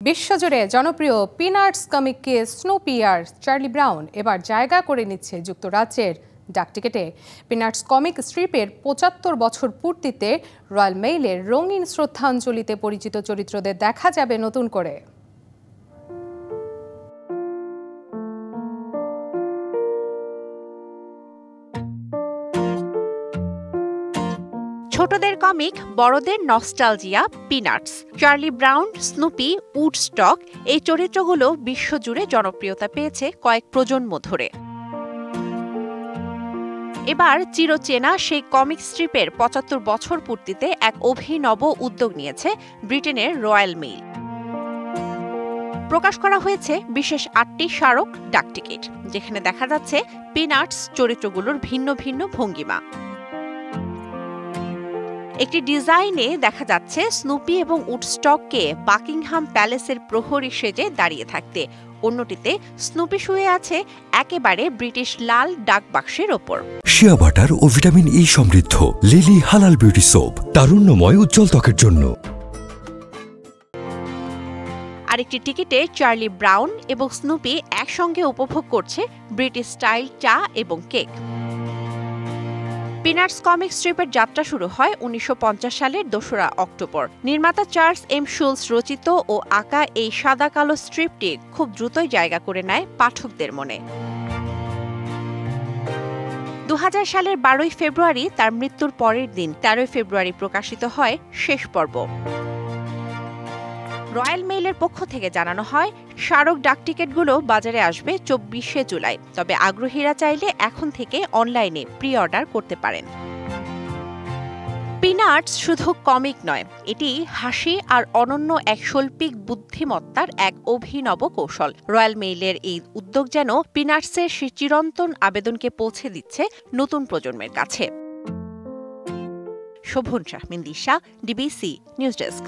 বিশ্বজুড়ে জনপ্রিয় peanuts কমিককে Snoopy আর Charlie brown এবার জায়গা করে নিচ্ছে যুক্তরাজ্যের ডাকটিকেটে। পিনাটস কমিক স্ট্রিপের ৭৫ বছর পূর্তিতে রয়্যাল মেইলের রঙিন শ্রদ্ধাঞ্জলিতে পরিচিত চরিত্রদের দেখা যাবে নতুন করে। ছোটদের কমিক, বড়দের nostalgia. Peanuts, Charlie brown, Snoopy, Woodstock এই চরিত্রগুলো বিশ্বজুড়ে জনপ্রিয়তা পেয়েছে কয়েক প্রজন্ম ধরে। এবার চিরচেনা সেই কমিক স্ট্রিপের ৭৫ বছর পূর্তিতে এক অভিনব উদ্যোগ নিয়েছে ব্রিটেনের রয়্যাল মেইল। প্রকাশ করা হয়েছে বিশেষ ৮টি স্মারক ডাকটিকিট, যেখানে দেখা যাচ্ছে পিনাটস চরিত্রগুলোর ভিন্ন ভিন্ন ভঙ্গিমা। একটি ডিজাইনে দেখা যাচ্ছে স্নুপি এবং উডস্টককে বাকিংহাম প্যালেসের প্রহরী সেজে দাঁড়িয়ে থাকতে, অন্যটিতে স্নুপি শুয়ে আছে একেবারে ব্রিটিশ লাল ডাক বাক্সের ওপর। শিয়া বাটার ও ভিটামিন ই সমৃদ্ধ লিলি হালাল বিউটি সোপ, তারুণ্যময় উজ্জ্বল ত্বকের জন্য। আরেকটি টিকিটে চার্লি ব্রাউন এবং স্নুপি একসঙ্গে উপভোগ করছে ব্রিটিশ স্টাইল চা এবং কেক। পিনাটস কমিক স্ট্রিপের যাত্রা শুরু হয় ১৯৫০ সালের ২রা অক্টোবর। নির্মাতা চার্লস এম শুলস রচিত ও আঁকা এই সাদা কালো স্ট্রিপটি খুব দ্রুতই জায়গা করে নেয় পাঠকদের মনে। ২০০০ সালের ১২ই ফেব্রুয়ারি তার মৃত্যুর পরের দিন ১৩ই ফেব্রুয়ারি প্রকাশিত হয় শেষ পর্ব। রয়্যাল মেইলের পক্ষ থেকে জানানো হয়, স্মারক ডাকটিকিটগুলো বাজারে আসবে ২৪শে জুলাই। তবে আগ্রহীরা চাইলে এখন থেকে অনলাইনে প্রি অর্ডার করতে পারেন। পিনাটস শুধু কমিক নয়, এটি হাসি আর অনন্য এক শৈল্পিক বুদ্ধিমত্তার এক অভিনব কৌশল। রয়্যাল মেইলের এই উদ্যোগ যেন পিনাটসের সেই চিরন্তন আবেদনকে পৌঁছে দিচ্ছে নতুন প্রজন্মের কাছে। শোভন শাহমিন দিশা, ডিবিসি নিউজ ডেস্ক।